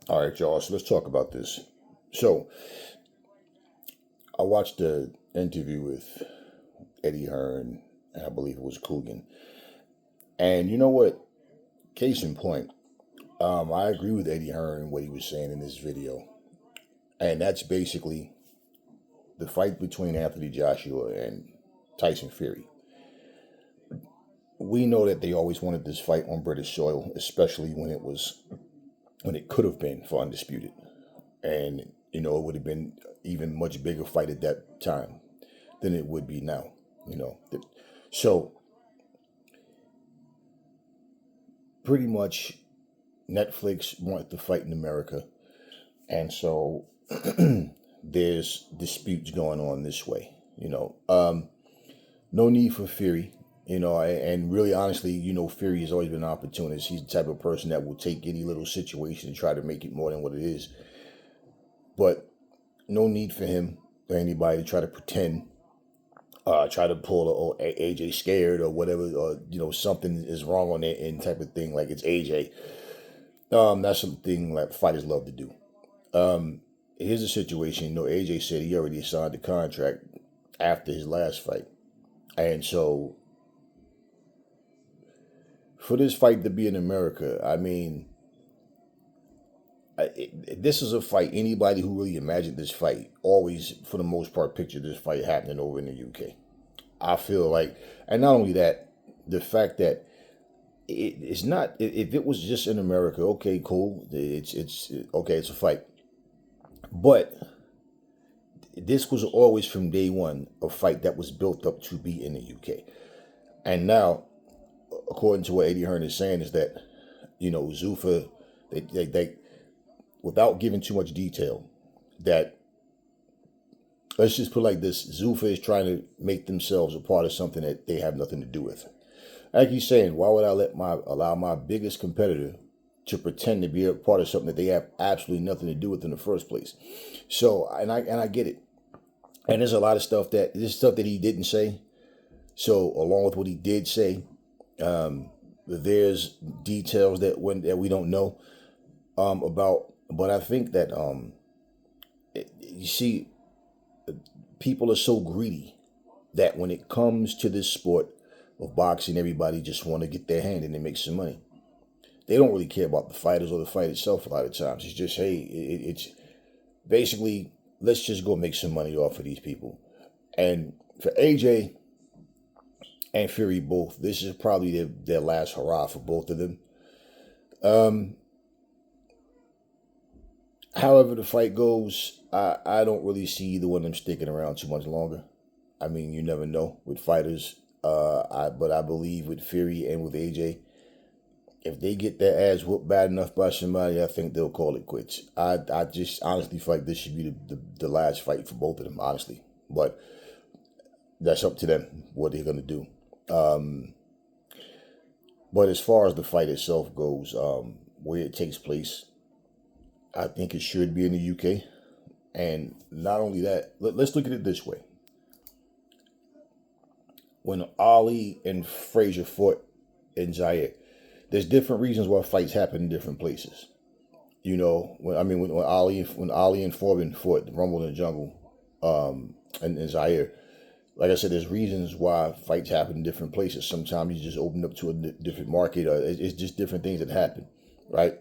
All right, y'all. So let's talk about this. So I watched the interview with Eddie Hearn, and I believe it was Coogan. And you know what? Case in point, I agree with Eddie Hearn and what he was saying in this video, and that's basically the fight between Anthony Joshua and Tyson Fury. We know that they always wanted this fight on British soil, especially when it could have been for undisputed, and it would have been even much bigger fight at that time than it would be now. You know, so pretty much Netflix wanted to fight in America, and so there's disputes going on this way. No need for Fury. And really honestly, Fury has always been an opportunist. He's the type of person that will take any little situation and try to make it more than what it is. But no need for him or anybody to try to pretend, try to pull AJ scared or whatever, or something is wrong on that end type of thing, like it's AJ. That's something that fighters love to do. Here's the situation. AJ said he already signed the contract after his last fight, and so for this fight to be in America, I mean, this is a fight. Anybody who really imagined this fight always, for the most part, pictured this fight happening over in the UK. I feel like, and not only that, the fact that it's not. If it was just in America, okay, cool. It's okay. It's a fight, but this was always from day one a fight that was built up to be in the UK. And now, according to what Eddie Hearn is saying, is that Zuffa, they without giving too much detail, that let's just put it like this: Zuffa is trying to make themselves a part of something that they have nothing to do with. Like he's saying, why would I allow my biggest competitor to pretend to be a part of something that they have absolutely nothing to do with in the first place? So, and I get it. And there's stuff that he didn't say. So, along with what he did say, there's details that we don't know about. But I think that you see, people are so greedy that when it comes to this sport of boxing, everybody just want to get their hand in and make some money. They don't really care about the fighters or the fight itself a lot of times. It's just, hey, it's basically, let's just go make some money off of these people. And for AJ and Fury both, this is probably their last hurrah for both of them. However the fight goes, I don't really see either one of them sticking around too much longer. I mean, you never know with fighters. But I believe with Fury and with AJ, if they get their ass whooped bad enough by somebody, I think they'll call it quits. I just honestly feel like this should be the last fight for both of them, honestly. But that's up to them, what they're going to do. But as far as the fight itself goes, where it takes place, I think it should be in the UK. And not only that, let's look at it this way. When Ali and Frazier fought in Zaire, there's different reasons why fights happen in different places. When Ali and Foreman fought Rumble in the Jungle, in Zaire, like I said, there's reasons why fights happen in different places. Sometimes you just open up to a different market, or it's just different things that happen, right?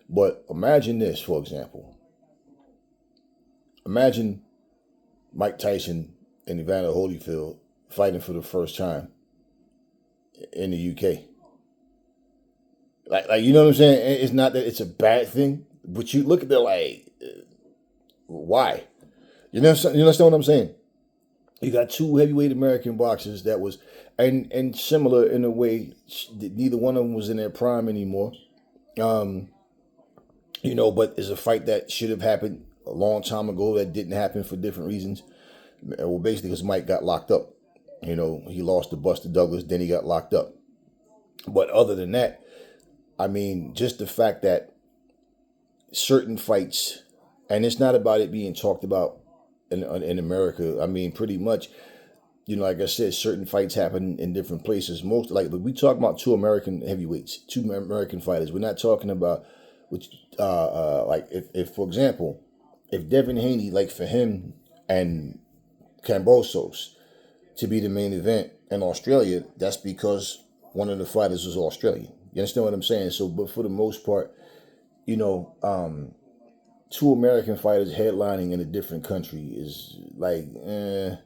But imagine this, for example. Imagine Mike Tyson and Evander Holyfield fighting for the first time in the UK. Like you know what I'm saying? It's not that it's a bad thing, but you look at it like, why? You understand what I'm saying? You got two heavyweight American boxers that was, and similar in a way, neither one of them was in their prime anymore. But it's a fight that should have happened a long time ago that didn't happen for different reasons. Well, basically because Mike got locked up. He lost to Buster Douglas, then he got locked up. But other than that, I mean, just the fact that certain fights, and it's not about it being talked about in America. I mean, pretty much, like I said, certain fights happen in different places. Most, like we talk about two American heavyweights, two American fighters. We're not talking about which like if for example, if Devin Haney, like for him and Cambosos to be the main event in Australia, that's because one of the fighters was Australian. You understand what I'm saying? So, but for the most part, you know, two American fighters headlining in a different country is like, and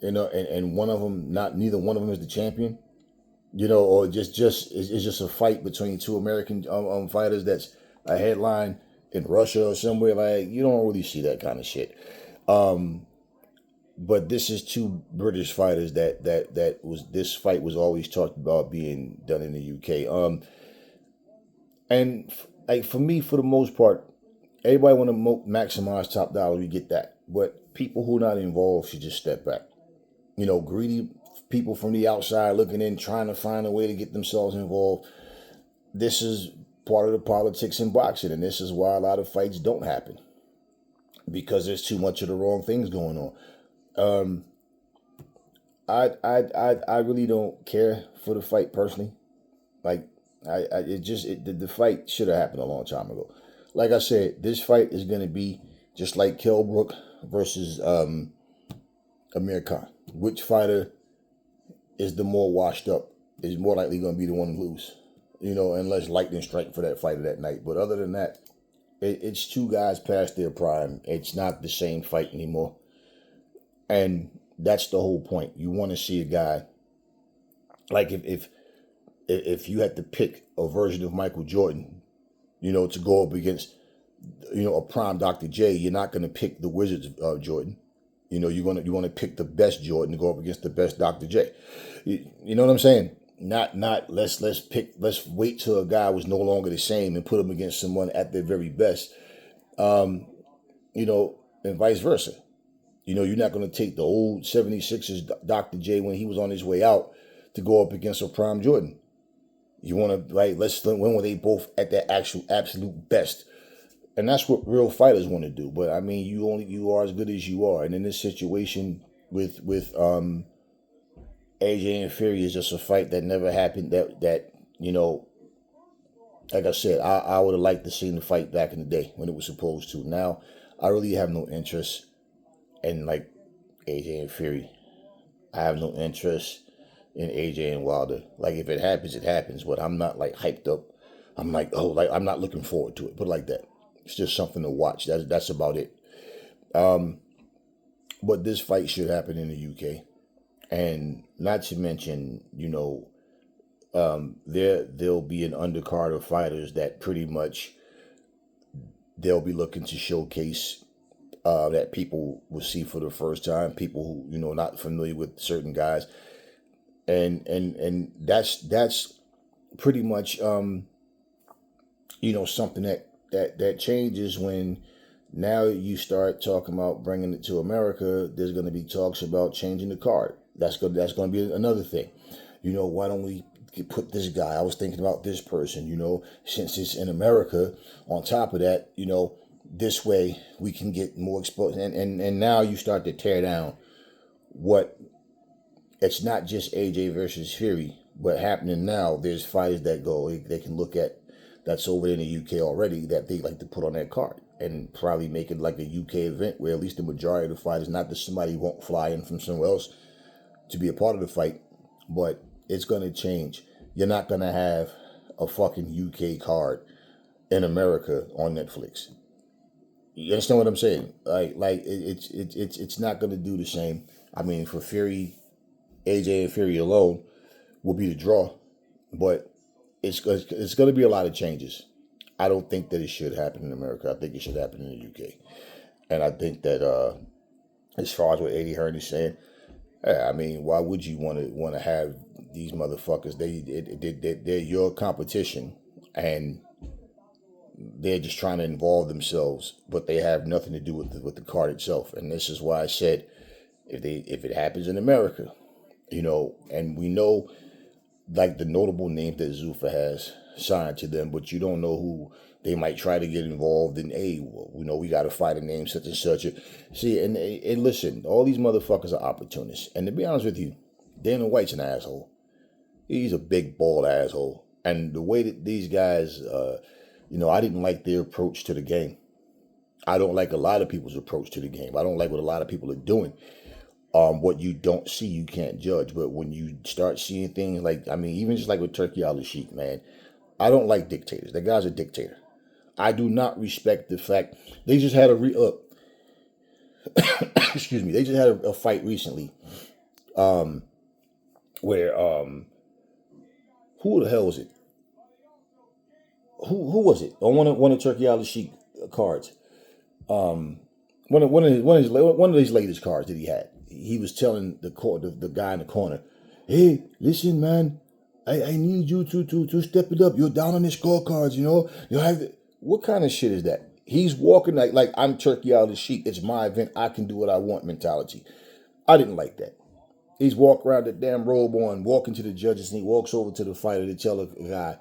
one of them, neither one of them is the champion, or it's just a fight between two American fighters that's a headline in Russia or somewhere. Like, you don't really see that kind of shit. But this is two British fighters this fight was always talked about being done in the UK. And like for me, for the most part, everybody want to maximize top dollar. We get that, but people who are not involved should just step back. Greedy people from the outside looking in, trying to find a way to get themselves involved. This is part of the politics in boxing, and this is why a lot of fights don't happen, because there's too much of the wrong things going on. I really don't care for the fight personally. Like, the fight should have happened a long time ago. Like I said, this fight is going to be just like Kell Brook versus Amir Khan. Which fighter is the more washed up is more likely going to be the one to lose, unless lightning strike for that fighter that night. But other than that, it's two guys past their prime. It's not the same fight anymore. And that's the whole point. You want to see a guy, like if you had to pick a version of Michael Jordan, to go up against, a prime Dr. J, you're not going to pick the Wizards of Jordan. You want to pick the best Jordan to go up against the best Dr. J. You know what I'm saying? Not let's wait till a guy was no longer the same and put him against someone at their very best. And vice versa. You're not going to take the old 76ers Dr. J when he was on his way out to go up against a prime Jordan. You want to, when were they both at their actual absolute best? And that's what real fighters want to do. But I mean, you are as good as you are. And in this situation with AJ and Fury, is just a fight that never happened. That like I said, I would have liked to see the fight back in the day when it was supposed to. Now, I really have no interest in like AJ and Fury. I have no interest in AJ and Wilder. Like, if it happens, it happens. But I'm not like hyped up. I'm like, I'm not looking forward to it. Put it like that. It's just something to watch. That's about it. But this fight should happen in the UK, and not to mention, there'll be an undercard of fighters that pretty much they'll be looking to showcase that people will see for the first time. People who not familiar with certain guys, and that's pretty much something that changes when now you start talking about bringing it to America. There's going to be talks about changing the card. That's going to be another thing. Why don't we put this guy? I was thinking about this person, since it's in America. On top of that, this way we can get more exposed. And now you start to tear down what, it's not just AJ versus Fury, but happening now. There's fighters that they can look at that's over in the UK already that they like to put on that card and probably make it like a UK event where at least the majority of the fighters, not that somebody won't fly in from somewhere else to be a part of the fight, but it's going to change. You're not going to have a fucking UK card in America on Netflix. You understand what I'm saying? It's not going to do the same. I mean, for Fury, AJ and Fury alone will be the draw, but it's going to be a lot of changes. I don't think that it should happen in America. I think it should happen in the UK. And I think that as far as what Eddie Hearn is saying, I mean, why would you want to have these motherfuckers? They're your competition, and they're just trying to involve themselves, but they have nothing to do with the card itself. And this is why I said, if it happens in America, and we know like the notable names that Zuffa has signed to them, but you don't know who they might try to get involved in. We got to fight a name such and such. See, and listen, all these motherfuckers are opportunists. And to be honest with you, Dana White's an asshole. He's a big, bald asshole. And the way that these guys I didn't like their approach to the game. I don't like a lot of people's approach to the game. I don't like what a lot of people are doing. What you don't see, you can't judge. But when you start seeing things like, even just like with Turkey Al-Sheikh, man, I don't like dictators. That guy's a dictator. I do not respect the fact they just had excuse me, they just had a fight recently, where who the hell was it? Who was it on one of Turkey Al-Sheikh cards? One of his latest cards that he had. He was telling the guy in the corner, "Hey, listen, man, I need you to step it up. You're down on the scorecards, You have to, what kind of shit is that? He's walking like I'm Turkey Al-Sheikh. It's my event. I can do what I want mentality. I didn't like that. He's walking around the damn robe on, walking to the judges, and he walks over to the fighter to tell the guy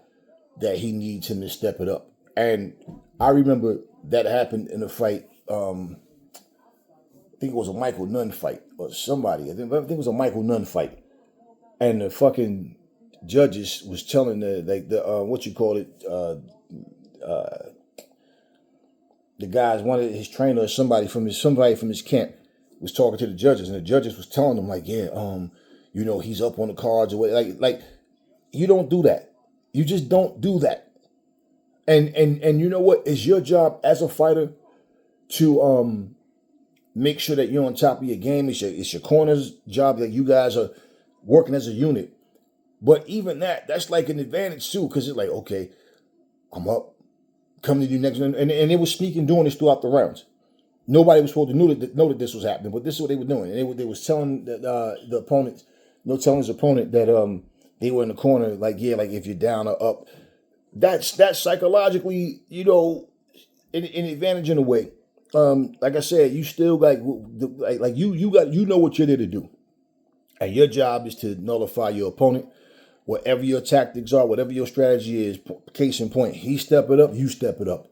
that he needs him to step it up. And I remember that happened in a fight. I think it was a Michael Nunn fight or somebody. I think it was a Michael Nunn fight, and the fucking judges was telling the guys, one of his trainer or somebody from his camp was talking to the judges, and the judges was telling them like, yeah, he's up on the cards or what. Like you don't do that. You just don't do that. And you know what? It's your job as a fighter to make sure that you're on top of your game. It's your corner's job that you guys are working as a unit. But even that's like an advantage too, because it's like, okay, I'm up, come to you next, and they were sneaking doing this throughout the rounds. Nobody was supposed to know that this was happening, but this is what they were doing. And they was telling the opponent, telling his opponent that they were in the corner, like, yeah, like if you're down or up. That's psychologically, an advantage in a way. Like I said, you still like you know what you're there to do, and your job is to nullify your opponent. Whatever your tactics are, whatever your strategy is. Case in point, he step it up, you step it up.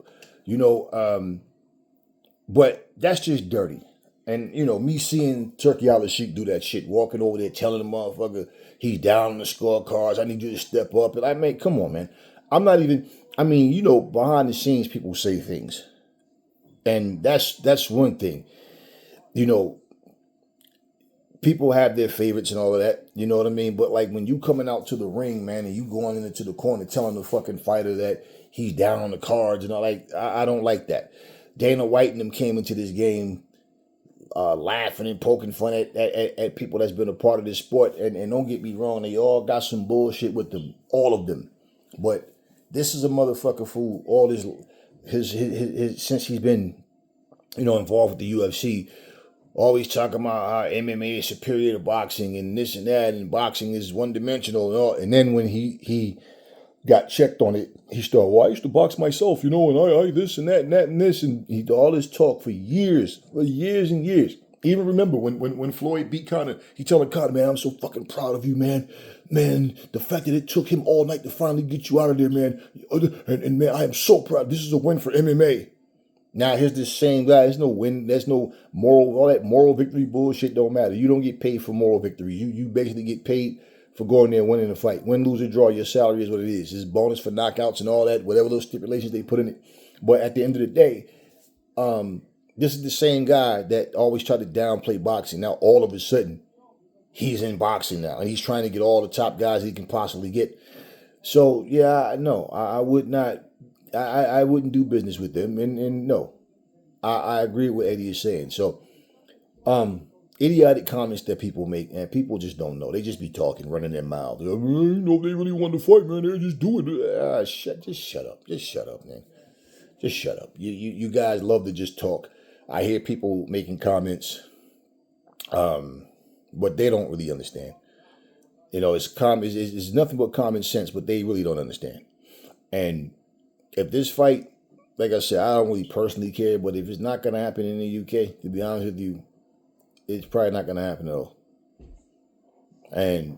But that's just dirty. And me seeing Turkey Al-Sheikh do that shit, walking over there telling the motherfucker he's down on the scorecards. I need you to step up. And I mean, come on, man. I'm not even. Behind the scenes, people say things. And that's one thing. People have their favorites and all of that. You know what I mean? But like when you coming out to the ring, man, and you going into the corner telling the fucking fighter that he's down on the cards and all, like, I don't like that. Dana White and them came into this game laughing and poking fun at people that's been a part of this sport. And don't get me wrong, they all got some bullshit with them, all of them. But this is a motherfucker fool. All his since he's been, involved with the UFC, always talking about how MMA is superior to boxing and this and that, and boxing is one dimensional and all. And then when he got checked on it, he started, well, I used to box myself, and I this and that and that and this, and he did all this talk for years and years. Even remember when Floyd beat Conor, he telling Conor, man, I'm so fucking proud of you, man. Man, the fact that it took him all night to finally get you out of there, man. And man, I am so proud. This is a win for MMA. Now here's this same guy. There's no win. There's no moral. All that moral victory bullshit don't matter. You don't get paid for moral victory. You basically get paid for going there and winning the fight. Win, lose, or draw, your salary is what it is. It's bonus for knockouts and all that, whatever those stipulations they put in it. But at the end of the day, this is the same guy that always tried to downplay boxing. Now all of a sudden, he's in boxing now, and he's trying to get all the top guys he can possibly get. So yeah, no, I would not. I wouldn't do business with them, and no, I agree with what Eddie is saying. So, idiotic comments that people make, and people just don't know. They just be talking, running their mouths. If they really want to fight, man, they're just doing it. Just shut up, man. Just shut up. You guys love to just talk. I hear people making comments, but they don't really understand. It's nothing but common sense, but they really don't understand. And if this fight, like I said, I don't really personally care, but if it's not going to happen in the UK, to be honest with you, it's probably not going to happen at all. And,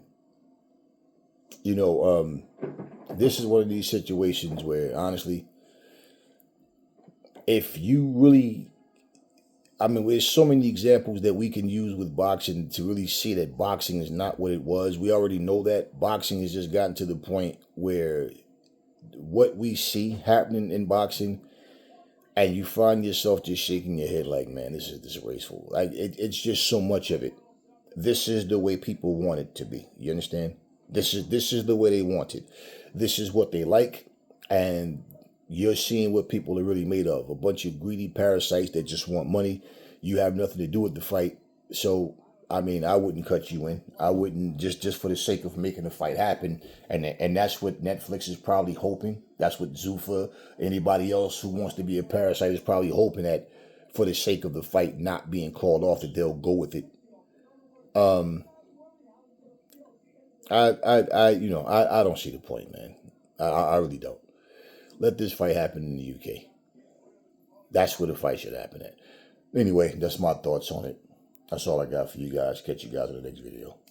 this is one of these situations where, honestly, if you really, there's so many examples that we can use with boxing to really see that boxing is not what it was. We already know that. Boxing has just gotten to the point where what we see happening in boxing, and you find yourself just shaking your head like, man, this is disgraceful. Like it's just so much of it. This is the way people want it to be. You understand? This is the way they want it. This is what they like, and you're seeing what people are really made of. A bunch of greedy parasites that just want money. You have nothing to do with the fight. So, I mean, I wouldn't cut you in. I wouldn't just for the sake of making the fight happen. And that's what Netflix is probably hoping. That's what Zuffa, anybody else who wants to be a parasite is probably hoping that for the sake of the fight not being called off, that they'll go with it. I don't see the point, man. I really don't. Let this fight happen in the UK. That's where the fight should happen at. Anyway, that's my thoughts on it. That's all I got for you guys. Catch you guys in the next video.